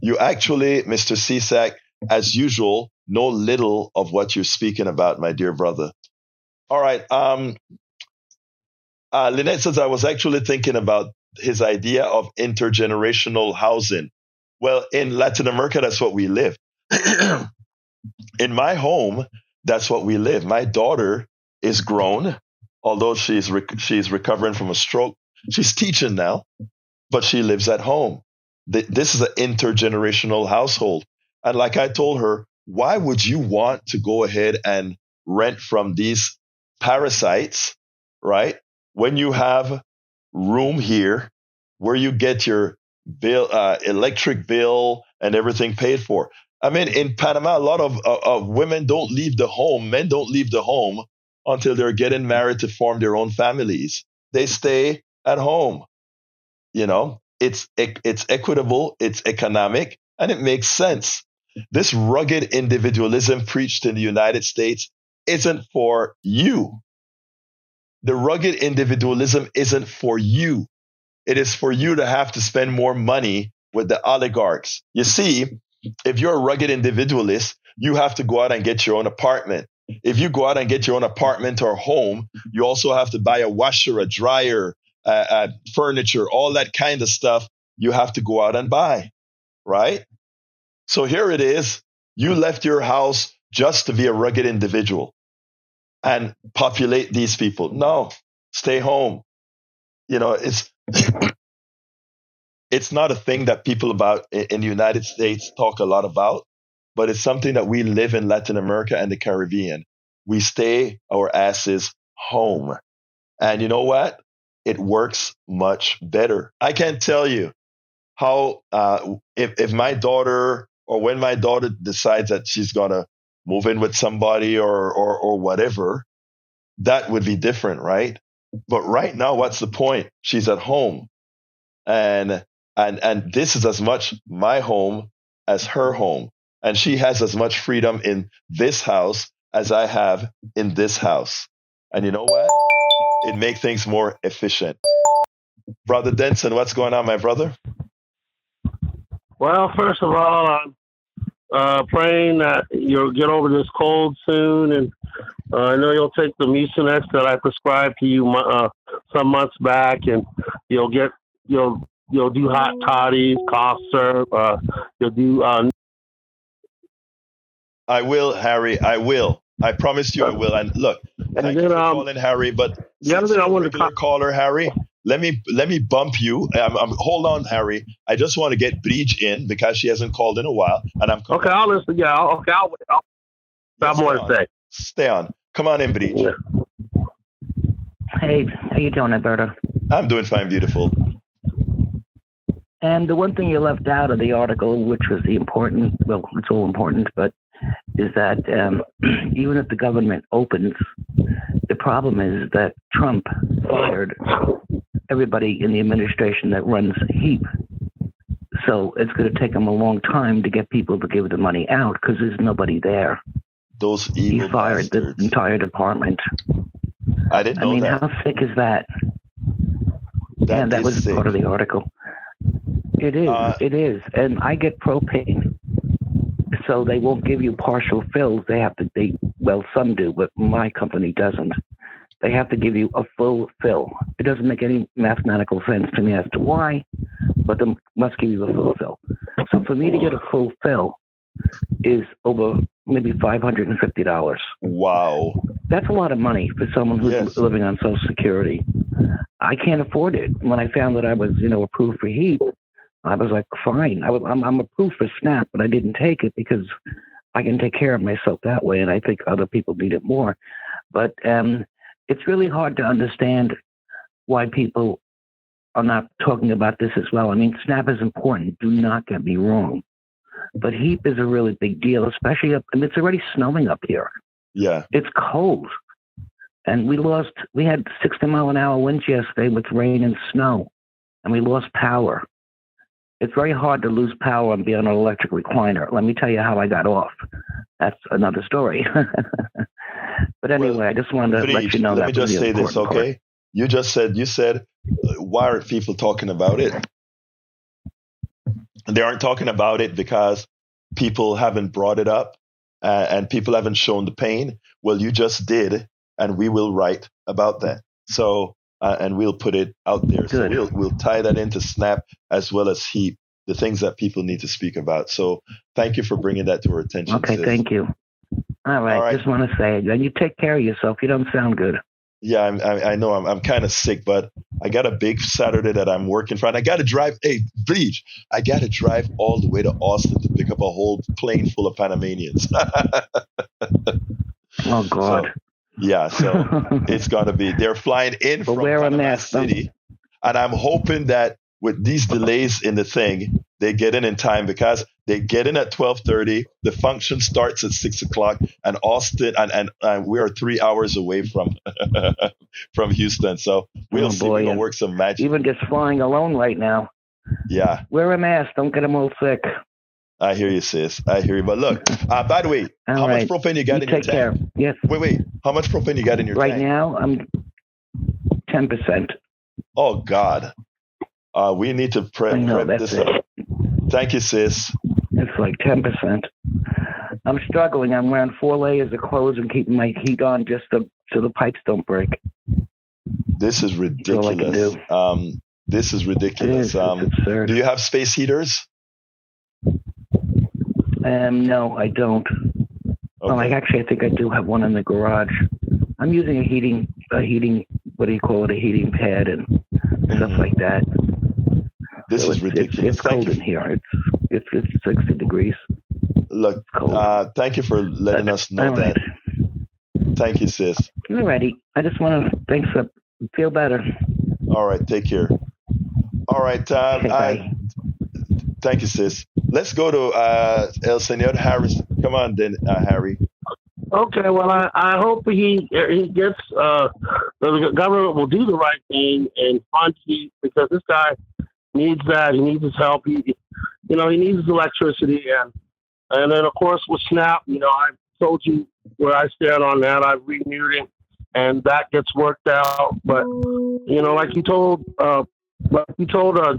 You actually, Mr. CSAC, as usual, know little of what you're speaking about, my dear brother. All right. Lynette says, I was actually thinking about his idea of intergenerational housing. Well, in Latin America, that's what we live. In my home, that's what we live. My daughter is grown, although she's recovering from a stroke. She's teaching now, but she lives at home. This is an intergenerational household. And like I told her, why would you want to go ahead and rent from these parasites, right? When you have room here where you get your bill, electric bill and everything paid for. I mean, in Panama, a lot of women don't leave the home. Men don't leave the home until they're getting married to form their own families. They stay at home. You know, it's equitable, it's economic, and it makes sense. This rugged individualism preached in the United States isn't for you. The rugged individualism isn't for you. It is for you to have to spend more money with the oligarchs. You see, if you're a rugged individualist, you have to go out and get your own apartment. If you go out and get your own apartment or home, you also have to buy a washer, a dryer, furniture, all that kind of stuff you have to go out and buy, right? So here it is. You left your house just to be a rugged individual and populate these people. No, stay home. You know, it's not a thing that people in the United States talk a lot about, but it's something that we live in Latin America and the Caribbean. We stay our asses home. And you know what? It works much better. I can't tell you how, if my daughter or when my daughter decides that she's going to move in with somebody or whatever, that would be different, right? But right now, what's the point? She's at home. And this is as much my home as her home. And she has as much freedom in this house as I have in this house. And you know what? It makes things more efficient. Brother Denson, what's going on, my brother? Well, first of all, I'm praying that you'll get over this cold soon. And I know you'll take the Mucinex that I prescribed to you some months back, and you'll do hot toddies, cough syrup. You'll do. I will, Harry. I will. I promise you I will. And look, thank you for calling, Harry. But the other thing I wanted to caller, Harry, let me bump you. Hold on, Harry. I just want to get Breach in because she hasn't called in a while, and I'm okay. I'll listen. Yeah. Okay. I'll have more to say. Stay on. Come on in, Breach. Yeah. Hey, how you doing, Egberto? I'm doing fine, beautiful. And the one thing you left out of the article, which was it's all important, but is that even if the government opens, the problem is that Trump fired everybody in the administration that runs HEAP. So it's going to take him a long time to get people to give the money out because there's nobody there. Those evil He fired bastards. The entire department. I didn't know that. How sick is that? That was sick. Part of the article. It is. It is. And I get propane. So they won't give you partial fills. Some do, but my company doesn't. They have to give you a full fill. It doesn't make any mathematical sense to me as to why, but they must give you a full fill. So for me to get a full fill is over maybe $550. Wow. That's a lot of money for someone who's living on Social Security. I can't afford it. When I found that I was, approved for HEAP, I was like, fine. I'm approved for SNAP, but I didn't take it because I can take care of myself that way, and I think other people need it more. But it's really hard to understand why people are not talking about this as well. I mean, SNAP is important. Do not get me wrong. But HEAP is a really big deal, especially and it's already snowing up here. Yeah. It's cold. And we had 60-mile-an-hour winds yesterday with rain and snow, and we lost power. It's very hard to lose power and be on an electric recliner. Let me tell you how I got off. That's another story. But anyway, I just wanted to let you know that. Let me just say this, okay? Part. You said, why are people talking about it? They aren't talking about it because people haven't brought it up and people haven't shown the pain. Well, you just did, and we will write about that. So and we'll put it out there. Good. So we'll tie that into Snap as well as Heap, the things that people need to speak about. So thank you for bringing that to our attention. Okay, sis. thank you. All right. Just want to say, you take care of yourself. You don't sound good. Yeah, I know I'm kind of sick, but I got a big Saturday that I'm working for, and I got to drive. Hey, Bleach, I got to drive all the way to Austin to pick up a whole plane full of Panamanians. Oh God. So it's gonna be. They're flying in from Panama City, and I'm hoping that with these delays in the thing, they get in time because they get in at 12:30. The function starts at 6:00, and Austin and we are 3 hours away from from Houston. So we'll see. We're gonna work some magic. Even just flying alone right now. Yeah. Wear a mask. Don't get them all sick. I hear you, sis. I hear you. But look, by the way, how much propane you got in your tank? Take care. Yes. Wait. How much propane you got in your tank? Right now, I'm 10%. Oh God. We need to prep this up. Thank you, sis. It's like 10%. I'm struggling. I'm wearing 4 layers of clothes and keeping my heat on just so the pipes don't break. This is ridiculous. This is ridiculous. It's absurd. Do you have space heaters? No, I don't. Okay. Oh, actually, I think I do have one in the garage. I'm using a heating, what do you call it, a heating pad and stuff like that. This is ridiculous. It's cold in here. It's 60 degrees. Look, thank you for letting us know that. Thank you, sis. Alrighty. I just want to feel better. All right. Take care. All right. Thank you, sis. Let's go to El Senor Harris. Come on, then, Harry. Okay, well, I hope he gets the government will do the right thing and fund Heat, because this guy needs that. He needs his help. He needs his electricity, and then of course with Snap, I've told you where I stand on that. I've renewed it, and that gets worked out. But like you told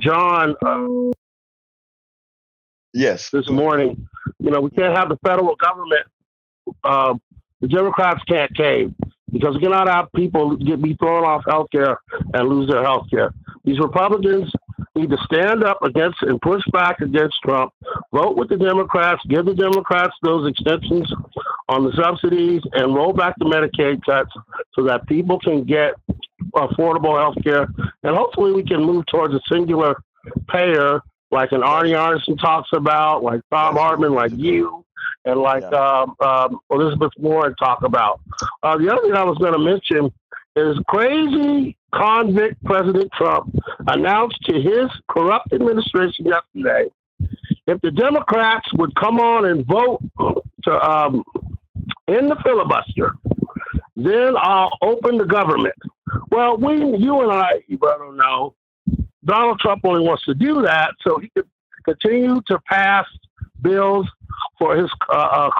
John. Yes. This morning, we can't have the federal government. The Democrats can't cave, because we cannot have people be thrown off health care and lose their health care. These Republicans need to stand up against and push back against Trump, vote with the Democrats, give the Democrats those extensions on the subsidies, and roll back the Medicaid cuts so that people can get affordable health care. And hopefully we can move towards a singular payer, like an Arnie Arnson talks about, like Tom Hartman, like you, and like Elizabeth Warren talk about. The other thing I was going to mention is crazy convict President Trump announced to his corrupt administration yesterday, if the Democrats would come on and vote to end the filibuster, then I'll open the government. Well, you and I, Egberto, know Donald Trump only wants to do that so he could continue to pass bills for his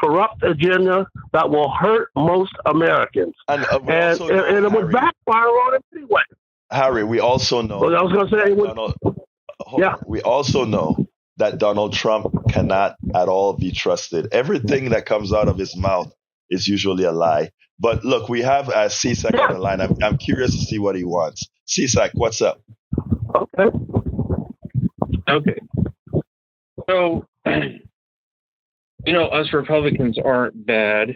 corrupt agenda that will hurt most Americans. And it would backfire on him anyway. Harry, we also know. Well, I was going to say, we also know that Donald Trump cannot at all be trusted. Everything that comes out of his mouth is usually a lie. But look, we have CSAC on the line. I'm curious to see what he wants. CSAC, what's up? Okay. So, us Republicans aren't bad.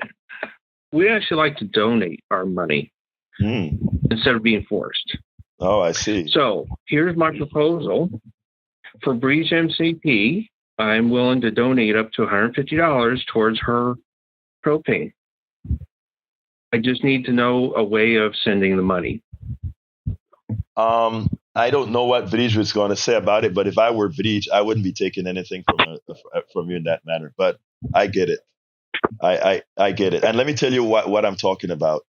We actually like to donate our money instead of being forced. Oh, I see. So here's my proposal. For Breach MCP, I'm willing to donate up to $150 towards her propane. I just need to know a way of sending the money. I don't know what Vrij was going to say about it, but if I were Vrij, I wouldn't be taking anything from you in that manner. But I get it. I get it. And let me tell you what I'm talking about,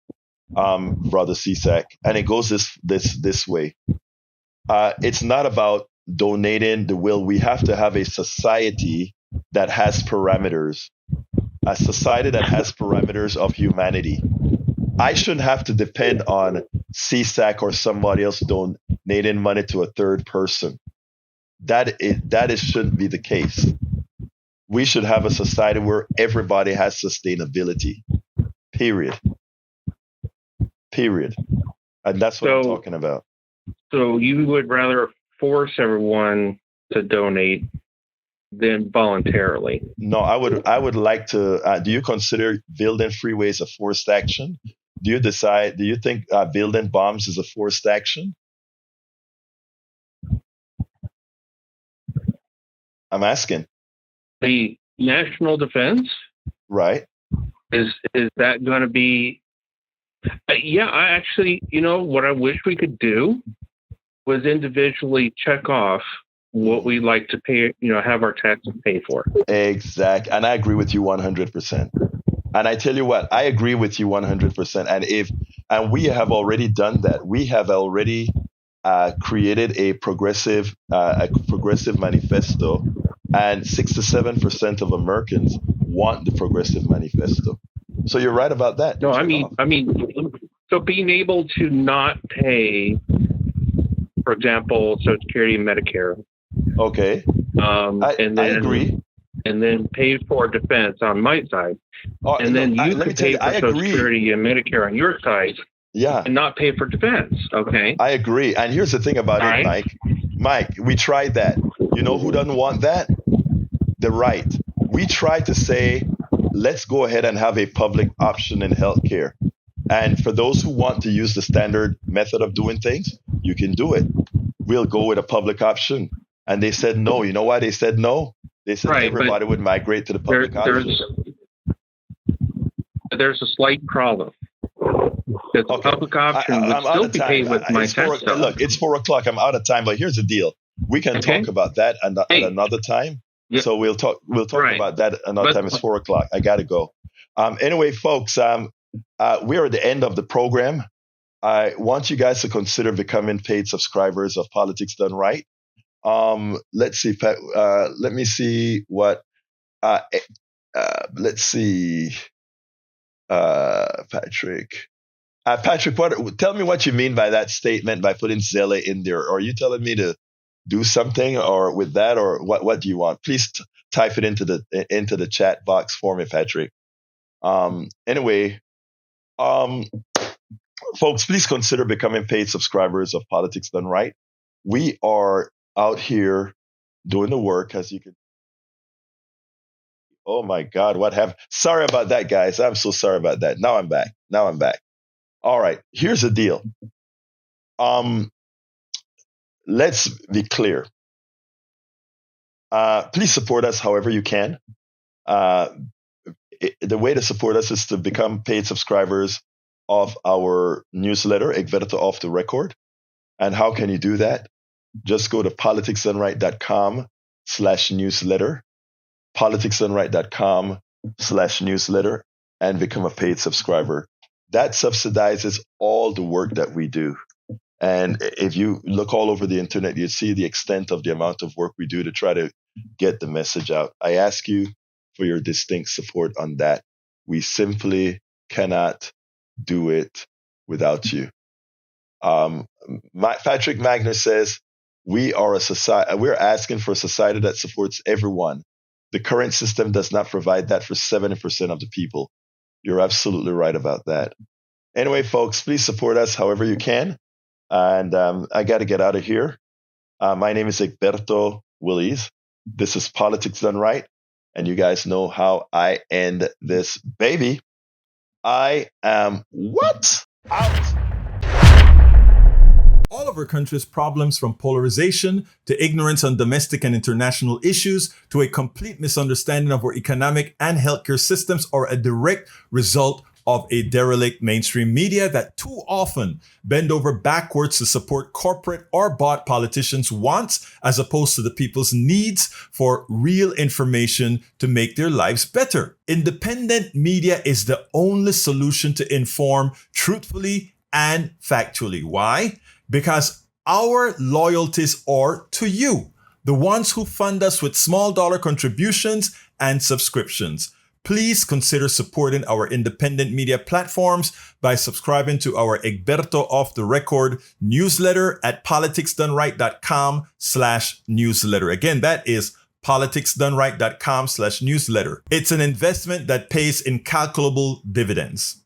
Brother CSAC. And it goes this way. It's not about donating the will. We have to have a society that has parameters, a society that has parameters of humanity. I shouldn't have to depend on CSAC or somebody else donating money to a third person. That shouldn't be the case. We should have a society where everybody has sustainability. Period. And that's what I'm talking about. So you would rather force everyone to donate than voluntarily? No, I would like to. Do you consider building freeways a forced action? Do you think building bombs is a forced action? I'm asking. The national defense, right? Is that going to be? Yeah, I actually, what I wish we could do was individually check off what we'd like to pay, have our taxes pay for. Exactly, and I agree with you 100%. And I tell you what, I agree with you 100%. And we have already done that. We have already created a progressive manifesto, and 67% of Americans want the progressive manifesto. So you're right about that. No, I mean, so being able to not pay, for example, Social Security and Medicare. Okay. I agree. And then pay for defense on my side. And then you could pay for Social Security and Medicare on your side. Yeah. And not pay for defense. Okay. I agree. And here's the thing about it, Mike. Mike, we tried that. You know who doesn't want that? The right. We tried to say, let's go ahead and have a public option in healthcare. And for those who want to use the standard method of doing things, you can do it. We'll go with a public option. And they said no. You know why they said no? They said everybody would migrate to the public option. There's a slight problem. The public option would still be paid with my tax dollars. Look, it's 4:00. I'm out of time, but here's the deal. We can talk about that at another time. Yeah. So we'll talk about that another time. It's 4:00. I got to go. Anyway, folks, we are at the end of the program. I want you guys to consider becoming paid subscribers of Politics Done Right. Let's see. Let me see what. Let's see. Patrick. Patrick, tell me what you mean by that statement by putting Zelle in there. Are you telling me to do something or with that, or what do you want? Please type it into the chat box for me, Patrick. Anyway, folks, please consider becoming paid subscribers of Politics Done Right. We are out here doing the work, as you can. Oh my God, what happened? Sorry about that, guys. I'm so sorry about that. Now I'm back. All right, here's the deal. Let's be clear. Please support us however you can. The way to support us is to become paid subscribers of our newsletter, Egberto Off the Record. And how can you do that? Just go to politicsdoneright.com/newsletter, politicsdoneright.com/newsletter, and become a paid subscriber. That subsidizes all the work that we do. And if you look all over the internet, you see the extent of the amount of work we do to try to get the message out. I ask you for your distinct support on that. We simply cannot do it without you. Patrick Magner says, we are a society. We're asking for a society that supports everyone. The current system does not provide that for 70% of the people. You're absolutely right about that. Anyway, folks, please support us however you can. And I got to get out of here. My name is Egberto Willies. This is Politics Done Right. And you guys know how I end this baby. I am out. All of our country's problems, from polarization to ignorance on domestic and international issues to a complete misunderstanding of our economic and healthcare systems, are a direct result of a derelict mainstream media that too often bend over backwards to support corporate or bought politicians' wants as opposed to the people's needs for real information to make their lives better. Independent media is the only solution to inform truthfully and factually. Why? Because our loyalties are to you, the ones who fund us with small dollar contributions and subscriptions. Please consider supporting our independent media platforms by subscribing to our Egberto Off the Record newsletter at politicsdoneright.com/newsletter. Again, that is politicsdoneright.com/newsletter. It's an investment that pays incalculable dividends.